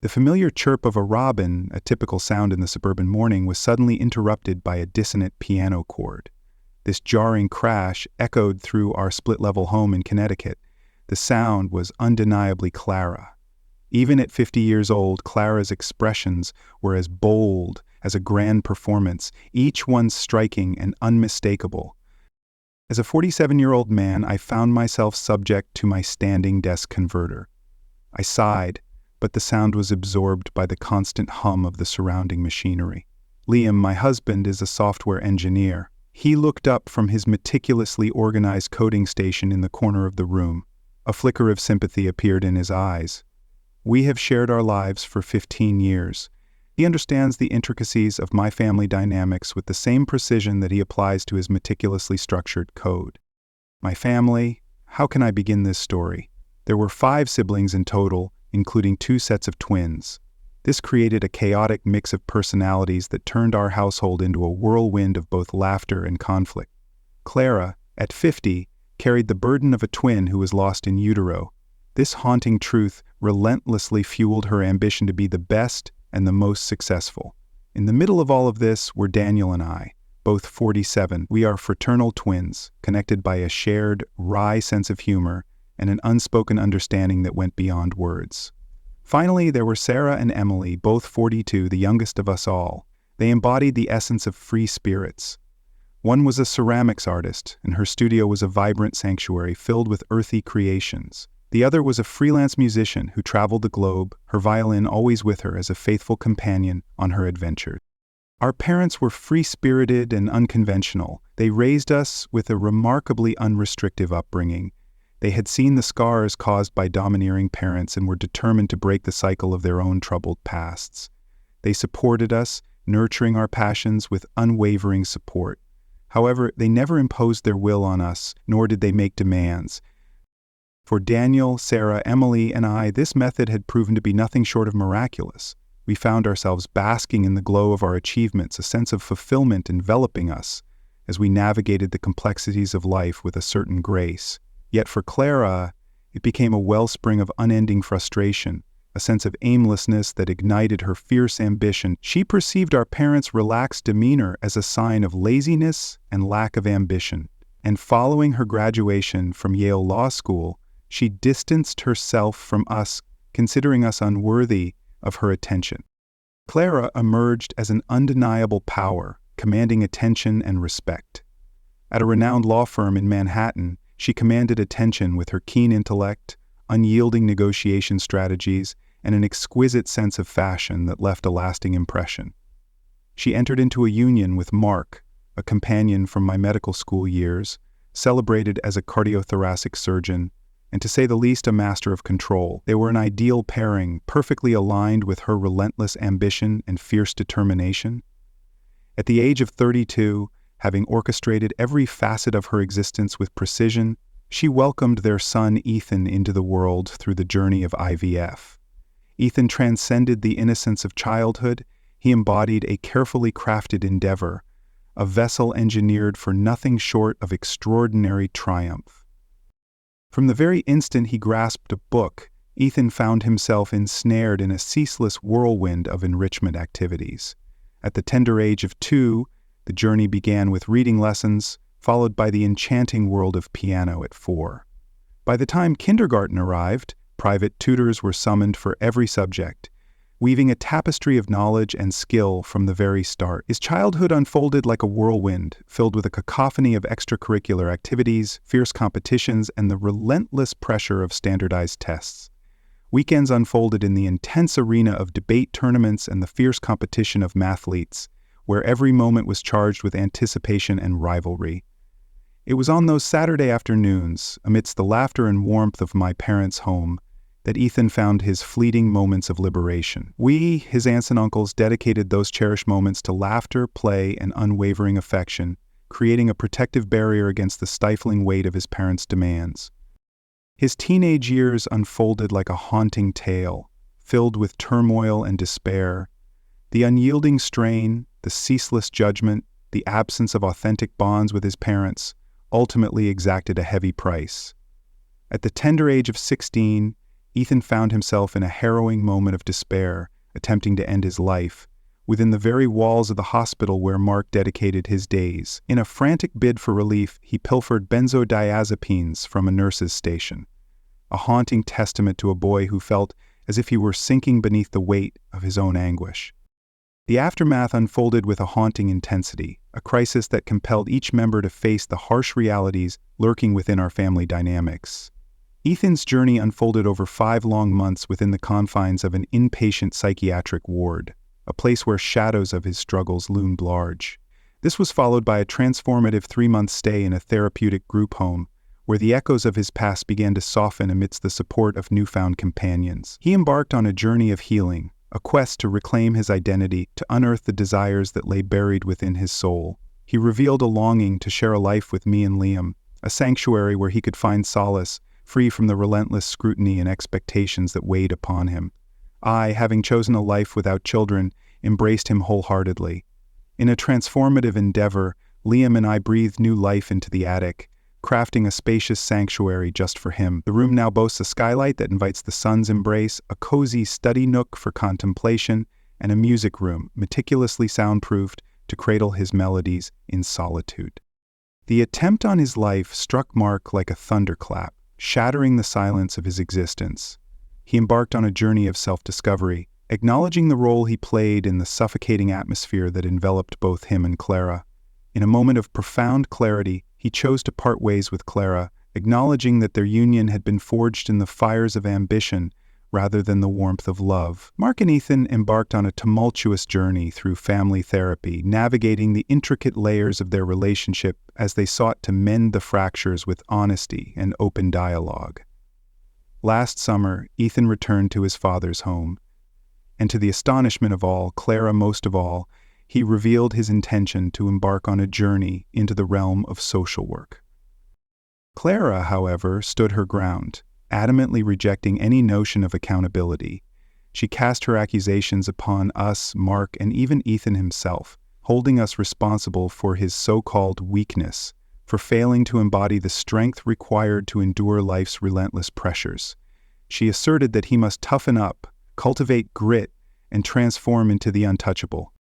The familiar chirp of a robin, a typical sound in the suburban morning, was suddenly interrupted by a dissonant piano chord. This jarring crash echoed through our split-level home in Connecticut. The sound was undeniably Clara. Even at 50 years old, Clara's expressions were as bold as a grand performance, each one striking and unmistakable. As a 47-year-old man, I found myself subject to my standing desk converter. I sighed, but the sound was absorbed by the constant hum of the surrounding machinery. Liam, my husband, is a software engineer. He looked up from his meticulously organized coding station in the corner of the room. A flicker of sympathy appeared in his eyes. We have shared our lives for 15 years. He understands the intricacies of my family dynamics with the same precision that he applies to his meticulously structured code. My family, how can I begin this story? There were 5 siblings in total, including 2 sets of twins. This created a chaotic mix of personalities that turned our household into a whirlwind of both laughter and conflict. Clara, at 50, carried the burden of a twin who was lost in utero. This haunting truth relentlessly fueled her ambition to be the best and the most successful. In the middle of all of this were Daniel and I, both 47. We are fraternal twins, connected by a shared, wry sense of humor and an unspoken understanding that went beyond words. Finally, there were Sarah and Emily, both 42, the youngest of us all. They embodied the essence of free spirits. One was a ceramics artist, and her studio was a vibrant sanctuary filled with earthy creations. The other was a freelance musician who traveled the globe, her violin always with her as a faithful companion on her adventures. Our parents were free-spirited and unconventional. They raised us with a remarkably unrestrictive upbringing. They had seen the scars caused by domineering parents and were determined to break the cycle of their own troubled pasts. They supported us, nurturing our passions with unwavering support. However, they never imposed their will on us, nor did they make demands. For Daniel, Sarah, Emily, and I, this method had proven to be nothing short of miraculous. We found ourselves basking in the glow of our achievements, a sense of fulfillment enveloping us as we navigated the complexities of life with a certain grace. Yet for Clara, it became a wellspring of unending frustration, a sense of aimlessness that ignited her fierce ambition. She perceived our parents' relaxed demeanor as a sign of laziness and lack of ambition. And following her graduation from Yale Law School, she distanced herself from us, considering us unworthy of her attention. Clara emerged as an undeniable power, commanding attention and respect. At a renowned law firm in Manhattan, she commanded attention with her keen intellect, unyielding negotiation strategies, and an exquisite sense of fashion that left a lasting impression. She entered into a union with Mark, a companion from my medical school years, celebrated as a cardiothoracic surgeon, and to say the least a master of control. They were an ideal pairing, perfectly aligned with her relentless ambition and fierce determination. At the age of 32, having orchestrated every facet of her existence with precision, she welcomed their son Ethan into the world through the journey of IVF. Ethan transcended the innocence of childhood. He embodied a carefully crafted endeavor, a vessel engineered for nothing short of extraordinary triumph. From the very instant he grasped a book, Ethan found himself ensnared in a ceaseless whirlwind of enrichment activities. At the tender age of 2, the journey began with reading lessons, followed by the enchanting world of piano at 4. By the time kindergarten arrived, private tutors were summoned for every subject, weaving a tapestry of knowledge and skill from the very start. His childhood unfolded like a whirlwind, filled with a cacophony of extracurricular activities, fierce competitions, and the relentless pressure of standardized tests. Weekends unfolded in the intense arena of debate tournaments and the fierce competition of mathletes, where every moment was charged with anticipation and rivalry. It was on those Saturday afternoons, amidst the laughter and warmth of my parents' home, that Ethan found his fleeting moments of liberation. We, his aunts and uncles, dedicated those cherished moments to laughter, play, and unwavering affection, creating a protective barrier against the stifling weight of his parents' demands. His teenage years unfolded like a haunting tale, filled with turmoil and despair. The unyielding strain, the ceaseless judgment, the absence of authentic bonds with his parents, ultimately exacted a heavy price. At the tender age of 16, Ethan found himself in a harrowing moment of despair, attempting to end his life, within the very walls of the hospital where Mark dedicated his days. In a frantic bid for relief, he pilfered benzodiazepines from a nurse's station, a haunting testament to a boy who felt as if he were sinking beneath the weight of his own anguish. The aftermath unfolded with a haunting intensity, a crisis that compelled each member to face the harsh realities lurking within our family dynamics. Ethan's journey unfolded over 5 long months within the confines of an inpatient psychiatric ward, a place where shadows of his struggles loomed large. This was followed by a transformative 3-month stay in a therapeutic group home, where the echoes of his past began to soften amidst the support of newfound companions. He embarked on a journey of healing, a quest to reclaim his identity, to unearth the desires that lay buried within his soul. He revealed a longing to share a life with me and Liam, a sanctuary where he could find solace, free from the relentless scrutiny and expectations that weighed upon him. I, having chosen a life without children, embraced him wholeheartedly. In a transformative endeavor, Liam and I breathed new life into the attic, crafting a spacious sanctuary just for him. The room now boasts a skylight that invites the sun's embrace, a cozy study nook for contemplation, and a music room, meticulously soundproofed, to cradle his melodies in solitude. The attempt on his life struck Mark like a thunderclap, shattering the silence of his existence. He embarked on a journey of self-discovery, acknowledging the role he played in the suffocating atmosphere that enveloped both him and Clara. In a moment of profound clarity, he chose to part ways with Clara, acknowledging that their union had been forged in the fires of ambition rather than the warmth of love. Mark and Ethan embarked on a tumultuous journey through family therapy, navigating the intricate layers of their relationship as they sought to mend the fractures with honesty and open dialogue. Last summer, Ethan returned to his father's home, and to the astonishment of all, Clara most of all, he revealed his intention to embark on a journey into the realm of social work. Clara, however, stood her ground, adamantly rejecting any notion of accountability. She cast her accusations upon us, Mark, and even Ethan himself, holding us responsible for his so-called weakness, for failing to embody the strength required to endure life's relentless pressures. She asserted that he must toughen up, cultivate grit, and transform into the untouchable.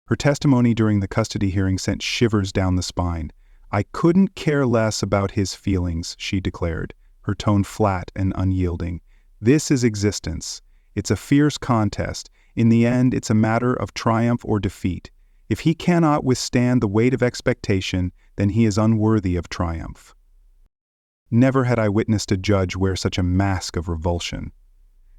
Her testimony during the custody hearing sent shivers down the spine. "I couldn't care less about his feelings," she declared, her tone flat and unyielding. "This is existence. It's a fierce contest. In the end, it's a matter of triumph or defeat. If he cannot withstand the weight of expectation, then he is unworthy of triumph." Never had I witnessed a judge wear such a mask of revulsion.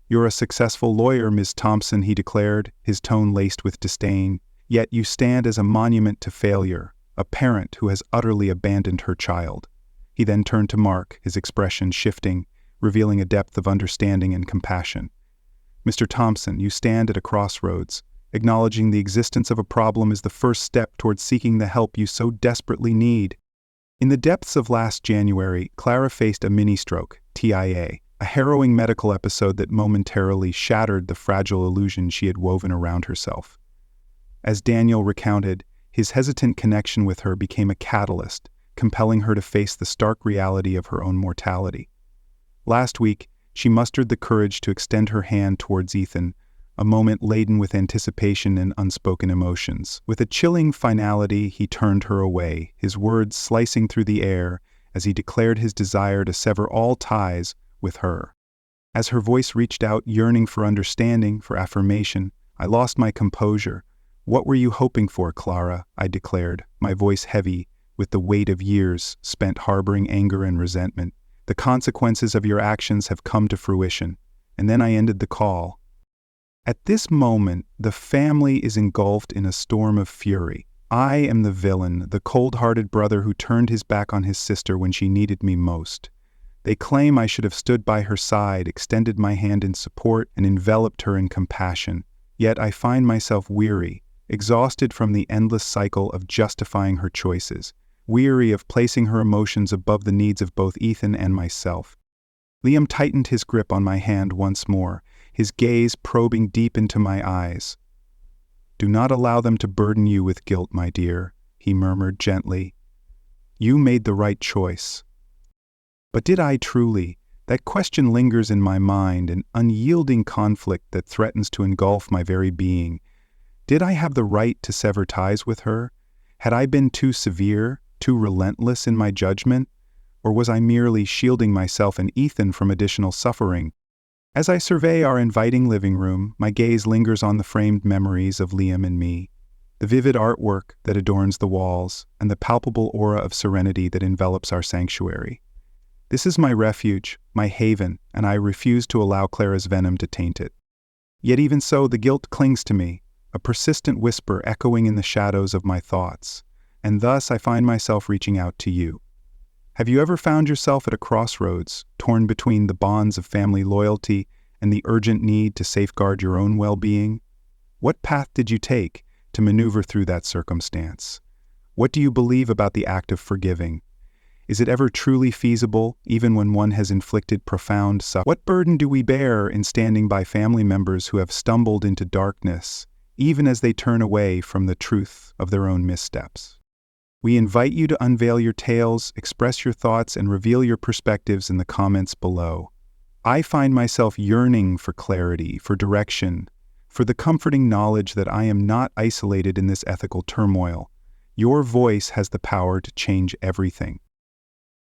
"You're a successful lawyer, Ms. Thompson," he declared, his tone laced with disdain. "Yet you stand as a monument to failure, a parent who has utterly abandoned her child." He then turned to Mark, his expression shifting, revealing a depth of understanding and compassion. "Mr. Thompson, you stand at a crossroads. Acknowledging the existence of a problem is the first step towards seeking the help you so desperately need." In the depths of last January, Clara faced a mini-stroke, TIA, a harrowing medical episode that momentarily shattered the fragile illusion she had woven around herself. As Daniel recounted, his hesitant connection with her became a catalyst, compelling her to face the stark reality of her own mortality. Last week, she mustered the courage to extend her hand towards Ethan, a moment laden with anticipation and unspoken emotions. With a chilling finality, he turned her away, his words slicing through the air as he declared his desire to sever all ties with her. As her voice reached out, yearning for understanding, for affirmation, I lost my composure. "What were you hoping for, Clara?" I declared, my voice heavy with the weight of years spent harboring anger and resentment. "The consequences of your actions have come to fruition." And then I ended the call. At this moment, the family is engulfed in a storm of fury. I am the villain, the cold-hearted brother who turned his back on his sister when she needed me most. They claim I should have stood by her side, extended my hand in support, and enveloped her in compassion. Yet I find myself weary, exhausted from the endless cycle of justifying her choices, weary of placing her emotions above the needs of both Ethan and myself. Liam tightened his grip on my hand once more, his gaze probing deep into my eyes. "Do not allow them to burden you with guilt, my dear," he murmured gently. "You made the right choice." But did I truly? That question lingers in my mind, an unyielding conflict that threatens to engulf my very being. Did I have the right to sever ties with her? Had I been too severe, too relentless in my judgment? Or was I merely shielding myself and Ethan from additional suffering? As I survey our inviting living room, my gaze lingers on the framed memories of Liam and me, the vivid artwork that adorns the walls, and the palpable aura of serenity that envelops our sanctuary. This is my refuge, my haven, and I refuse to allow Clara's venom to taint it. Yet even so, the guilt clings to me, a persistent whisper echoing in the shadows of my thoughts, and thus I find myself reaching out to you. Have you ever found yourself at a crossroads, torn between the bonds of family loyalty and the urgent need to safeguard your own well-being? What path did you take to maneuver through that circumstance? What do you believe about the act of forgiving? Is it ever truly feasible, even when one has inflicted profound suffering? What burden do we bear in standing by family members who have stumbled into darkness, even as they turn away from the truth of their own missteps? We invite you to unveil your tales, express your thoughts, and reveal your perspectives in the comments below. I find myself yearning for clarity, for direction, for the comforting knowledge that I am not isolated in this ethical turmoil. Your voice has the power to change everything.